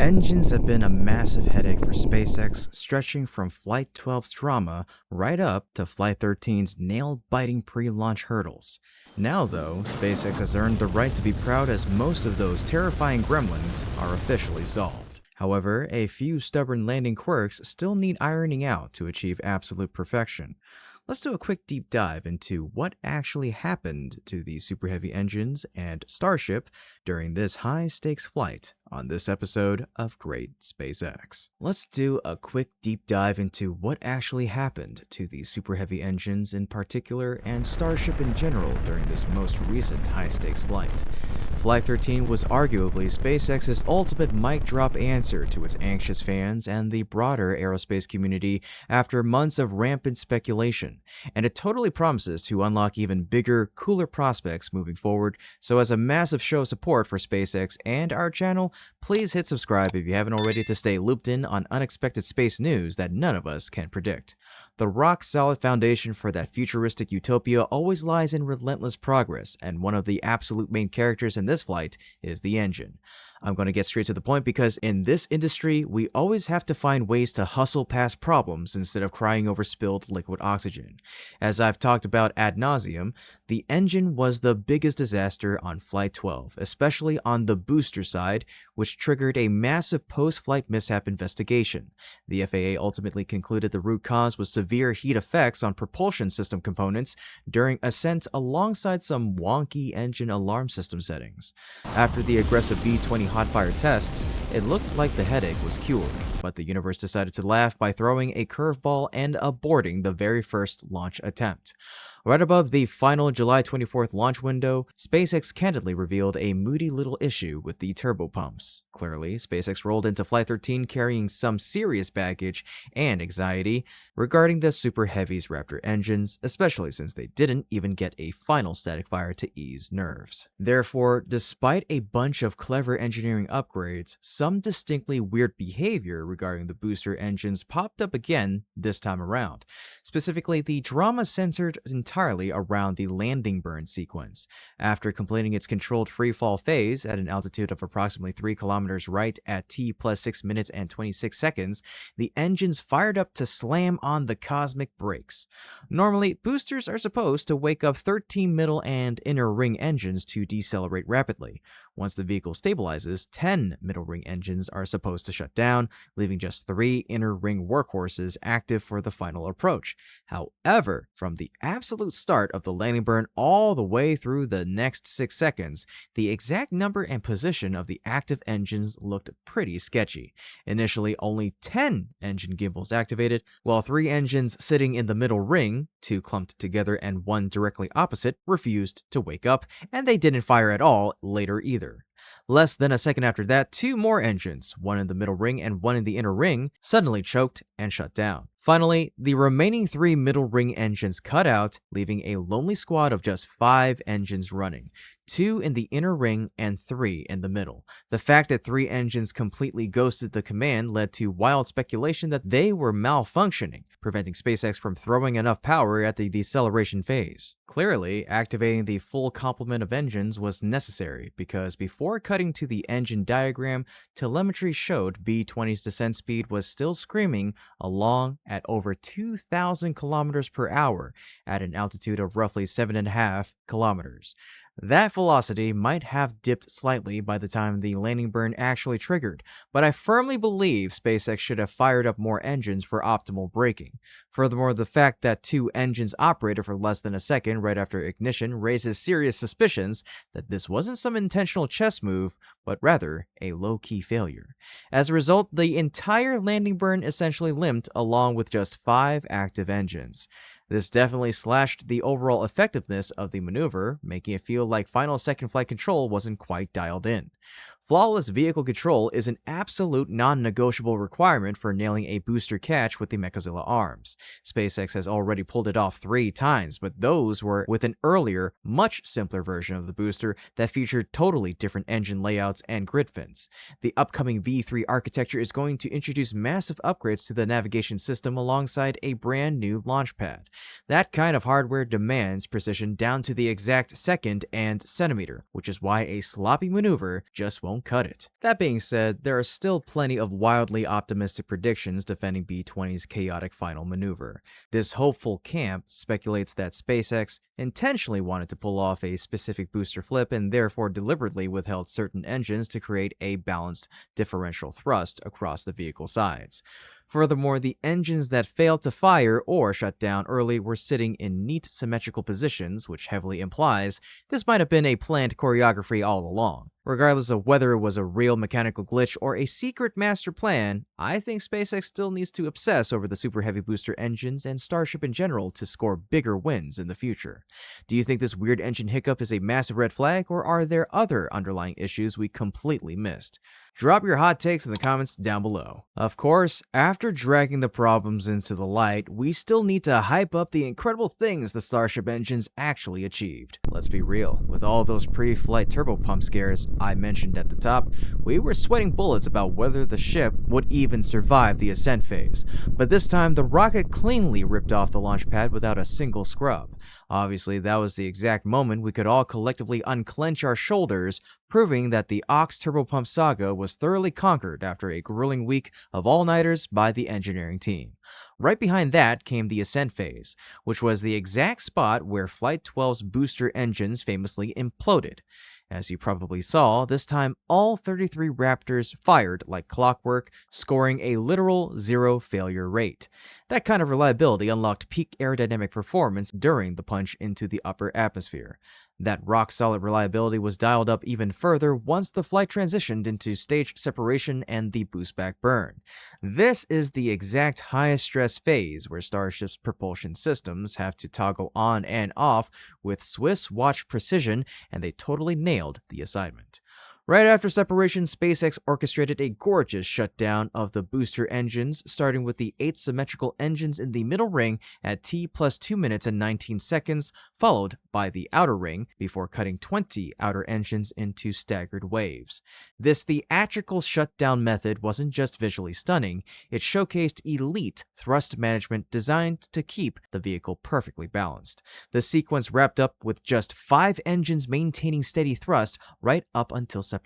Engines have been a massive headache for SpaceX, stretching from Flight 12's drama right up to Flight 13's nail-biting pre-launch hurdles. Now, though, SpaceX has earned the right to be proud as most of those terrifying gremlins are officially solved. However, a few stubborn landing quirks still need ironing out to achieve absolute perfection. Let's do a quick deep dive into what actually happened to the Super Heavy engines and Starship during this high-stakes flight on this episode of Great SpaceX. Let's do a quick deep dive into what actually happened to the Super Heavy engines in particular and Starship in general during this most recent high-stakes flight. Flight 13 was arguably SpaceX's ultimate mic drop answer to its anxious fans and the broader aerospace community after months of rampant speculation, and it totally promises to unlock even bigger, cooler prospects moving forward. So as a massive show of support for SpaceX and our channel, please hit subscribe if you haven't already to stay looped in on unexpected space news that none of us can predict. The rock-solid foundation for that futuristic utopia always lies in relentless progress, and one of the absolute main characters in this flight is the engine. I'm going to get straight to the point because in this industry, we always have to find ways to hustle past problems instead of crying over spilled liquid oxygen. As I've talked about ad nauseum, the engine was the biggest disaster on Flight 12, especially on the booster side, which triggered a massive post-flight mishap investigation. The FAA ultimately concluded the root cause was severe heat effects on propulsion system components during ascent alongside some wonky engine alarm system settings. After the aggressive B-20 hot fire tests, it looked like the headache was cured, but the universe decided to laugh by throwing a curveball and aborting the very first launch attempt. Right above the final July 24th launch window, SpaceX candidly revealed a moody little issue with the turbopumps. Clearly, SpaceX rolled into Flight 13 carrying some serious baggage and anxiety regarding the Super Heavy's Raptor engines, especially since they didn't even get a final static fire to ease nerves. Therefore, despite a bunch of clever engineering upgrades, some distinctly weird behavior regarding the booster engines popped up again this time around. Specifically, the drama centered entirely around the landing burn sequence. After completing its controlled freefall phase at an altitude of approximately 3 kilometers right at T plus 6 minutes and 26 seconds, the engines fired up to slam on the cosmic brakes. Normally, boosters are supposed to wake up 13 middle and inner ring engines to decelerate rapidly. Once the vehicle stabilizes, 10 middle ring engines are supposed to shut down, leaving just 3 inner ring workhorses active for the final approach. However, from the absolute start of the landing burn all the way through the next 6 seconds, the exact number and position of the active engines looked pretty sketchy. Initially, only 10 engine gimbals activated, while 3 engines sitting in the middle ring, 2 clumped together and 1 directly opposite, refused to wake up, and they didn't fire at all later either. Less than a second after that, 2 more engines, 1 in the middle ring and 1 in the inner ring, suddenly choked and shut down. Finally, the remaining 3 middle ring engines cut out, leaving a lonely squad of just 5 engines running, 2 in the inner ring and 3 in the middle. The fact that 3 engines completely ghosted the command led to wild speculation that they were malfunctioning, preventing SpaceX from throwing enough power at the deceleration phase. Clearly, activating the full complement of engines was necessary because before cutting to the engine diagram, telemetry showed B-20's descent speed was still screaming along at over 2,000 kilometers per hour at an altitude of roughly 7.5 kilometers. That velocity might have dipped slightly by the time the landing burn actually triggered, but I firmly believe SpaceX should have fired up more engines for optimal braking. Furthermore, the fact that 2 engines operated for less than a second right after ignition raises serious suspicions that this wasn't some intentional chess move, but rather a low-key failure. As a result, the entire landing burn essentially limped along with just 5 active engines. This definitely slashed the overall effectiveness of the maneuver, making it feel like final second flight control wasn't quite dialed in. Flawless vehicle control is an absolute non-negotiable requirement for nailing a booster catch with the Mechazilla arms. SpaceX has already pulled it off 3 times, but those were with an earlier, much simpler version of the booster that featured totally different engine layouts and grid fins. The upcoming V3 architecture is going to introduce massive upgrades to the navigation system alongside a brand new launch pad. That kind of hardware demands precision down to the exact second and centimeter, which is why a sloppy maneuver just won't won't cut it. That being said, there are still plenty of wildly optimistic predictions defending B-20's chaotic final maneuver. This hopeful camp speculates that SpaceX intentionally wanted to pull off a specific booster flip and therefore deliberately withheld certain engines to create a balanced differential thrust across the vehicle sides. Furthermore, the engines that failed to fire or shut down early were sitting in neat symmetrical positions, which heavily implies this might have been a planned choreography all along. Regardless of whether it was a real mechanical glitch or a secret master plan, I think SpaceX still needs to obsess over the Super Heavy booster engines and Starship in general to score bigger wins in the future. Do you think this weird engine hiccup is a massive red flag, or are there other underlying issues we completely missed? Drop your hot takes in the comments down below. Of course, after dragging the problems into the light, we still need to hype up the incredible things the Starship engines actually achieved. Let's be real, with all those pre-flight turbopump scares I mentioned at the top, we were sweating bullets about whether the ship would even survive the ascent phase. But this time, the rocket cleanly ripped off the launch pad without a single scrub. Obviously, that was the exact moment we could all collectively unclench our shoulders, proving that the Ox turbopump saga was thoroughly conquered after a grueling week of all-nighters by the engineering team. Right behind that came the ascent phase, which was the exact spot where Flight 12's booster engines famously imploded. As you probably saw, this time all 33 Raptors fired like clockwork, scoring a literal zero failure rate. That kind of reliability unlocked peak aerodynamic performance during the punch into the upper atmosphere. That rock-solid reliability was dialed up even further once the flight transitioned into stage separation and the boost-back burn. This is the exact highest-stress phase where Starship's propulsion systems have to toggle on and off with Swiss watch precision, and they totally nailed the assignment. Right after separation, SpaceX orchestrated a gorgeous shutdown of the booster engines, starting with the 8 symmetrical engines in the middle ring at T plus 2 minutes and 19 seconds, followed by the outer ring, before cutting 20 outer engines into staggered waves. This theatrical shutdown method wasn't just visually stunning, it showcased elite thrust management designed to keep the vehicle perfectly balanced. The sequence wrapped up with just 5 engines maintaining steady thrust right up until separation.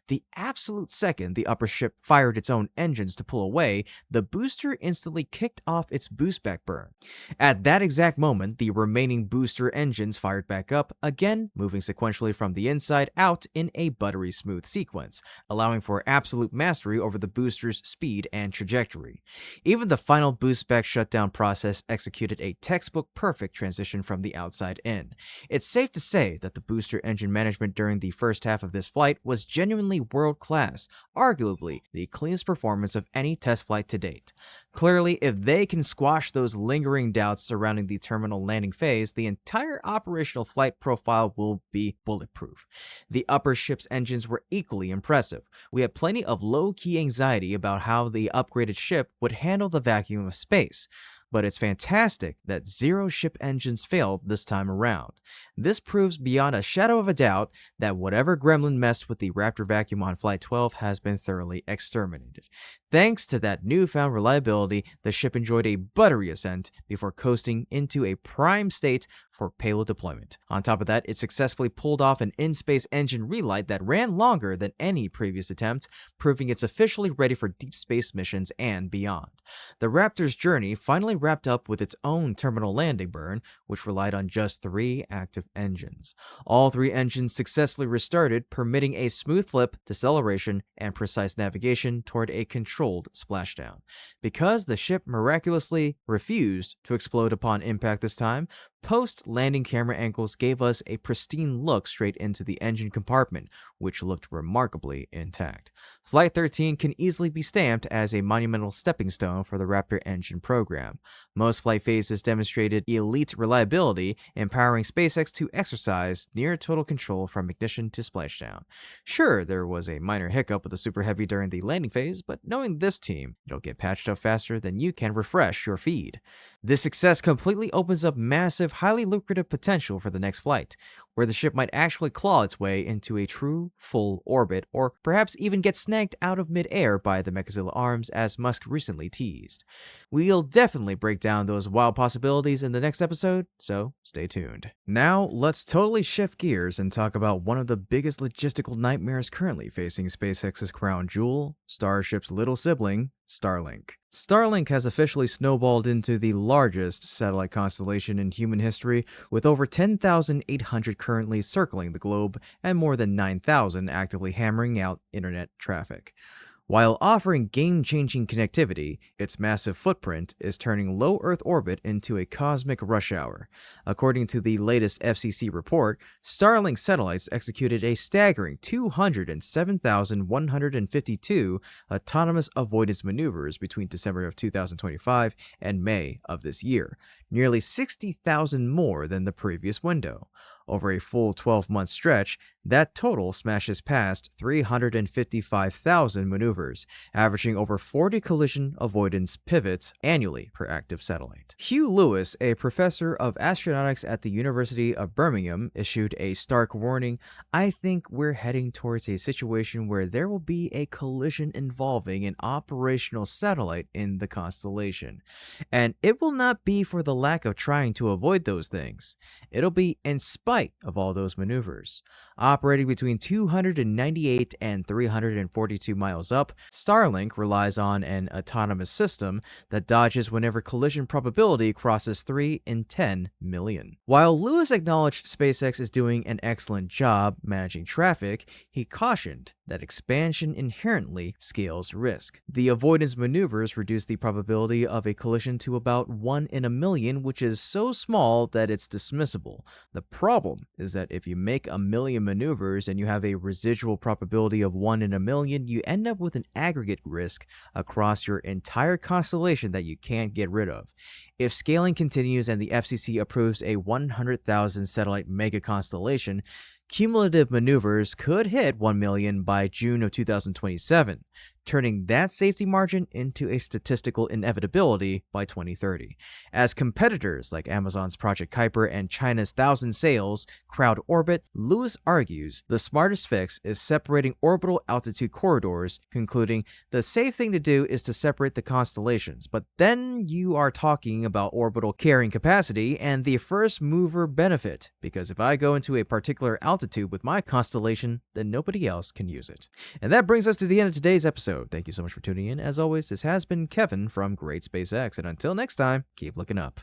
The absolute second the upper ship fired its own engines to pull away, the booster instantly kicked off its boost-back burn. At that exact moment, the remaining booster engines fired back up, again moving sequentially from the inside out in a buttery smooth sequence, allowing for absolute mastery over the booster's speed and trajectory. Even the final boost-back shutdown process executed a textbook-perfect transition from the outside in. It's safe to say that the booster engine management during the first half of this flight was genuinely world-class, arguably the cleanest performance of any test flight to date. Clearly, if they can squash those lingering doubts surrounding the terminal landing phase, the entire operational flight profile will be bulletproof. The upper ship's engines were equally impressive. We had plenty of low-key anxiety about how the upgraded ship would handle the vacuum of space, but it's fantastic that 0 ship engines failed this time around. This proves beyond a shadow of a doubt that whatever gremlin messed with the Raptor vacuum on Flight 12 has been thoroughly exterminated. Thanks to that newfound reliability, the ship enjoyed a buttery ascent before coasting into a prime state for payload deployment. On top of that, it successfully pulled off an in-space engine relight that ran longer than any previous attempt, proving it's officially ready for deep space missions and beyond. The Raptor's journey finally wrapped up with its own terminal landing burn, which relied on just 3 active engines. All 3 engines successfully restarted, permitting a smooth flip, deceleration, and precise navigation toward a controlled splashdown. Because the ship miraculously refused to explode upon impact this time, post-landing camera angles gave us a pristine look straight into the engine compartment, which looked remarkably intact. Flight 13 can easily be stamped as a monumental stepping stone for the Raptor engine program. Most flight phases demonstrated elite reliability, empowering SpaceX to exercise near total control from ignition to splashdown. Sure, there was a minor hiccup with the Super Heavy during the landing phase, but knowing this team, it'll get patched up faster than you can refresh your feed. This success completely opens up massive, highly lucrative potential for the next flight. where the ship might actually claw its way into a true, full orbit, or perhaps even get snagged out of midair by the Mechazilla arms, as Musk recently teased. We'll definitely break down those wild possibilities in the next episode, so stay tuned. Now, let's totally shift gears and talk about one of the biggest logistical nightmares currently facing SpaceX's crown jewel, Starship's little sibling, Starlink. Starlink has officially snowballed into the largest satellite constellation in human history, with over 10,800 currently circling the globe and more than 9,000 actively hammering out internet traffic. While offering game-changing connectivity, its massive footprint is turning low Earth orbit into a cosmic rush hour. According to the latest FCC report, Starlink satellites executed a staggering 207,152 autonomous avoidance maneuvers between December of 2025 and May of this year, nearly 60,000 more than the previous window. Over a full 12-month stretch, that total smashes past 355,000 maneuvers, averaging over 40 collision avoidance pivots annually per active satellite. Hugh Lewis, a professor of astronautics at the University of Birmingham, issued a stark warning: "I think we're heading towards a situation where there will be a collision involving an operational satellite in the constellation. And it will not be for the lack of trying to avoid those things. It'll be in spite of all those maneuvers." Operating between 298 and 342 miles up, Starlink relies on an autonomous system that dodges whenever collision probability crosses 3 in 10 million. While Lewis acknowledged SpaceX is doing an excellent job managing traffic, he cautioned that expansion inherently scales risk. The avoidance maneuvers reduce the probability of a collision to about 1 in a million, which is so small that it's dismissible. The problem is that if you make a million maneuvers and you have a residual probability of 1 in a million, you end up with an aggregate risk across your entire constellation that you can't get rid of. If scaling continues and the FCC approves a 100,000 satellite mega constellation, cumulative maneuvers could hit 1 million by June of 2027, turning that safety margin into a statistical inevitability by 2030. As competitors like Amazon's Project Kuiper and China's Thousand Sails crowd orbit, Lewis argues the smartest fix is separating orbital altitude corridors, concluding the safe thing to do is to separate the constellations, but then you are talking about orbital carrying capacity and the first mover benefit, because if I go into a particular altitude with my constellation, then nobody else can use it. And that brings us to the end of today's episode. Thank you so much for tuning in. As always, this has been Kevin from Great SpaceX, and until next time, keep looking up.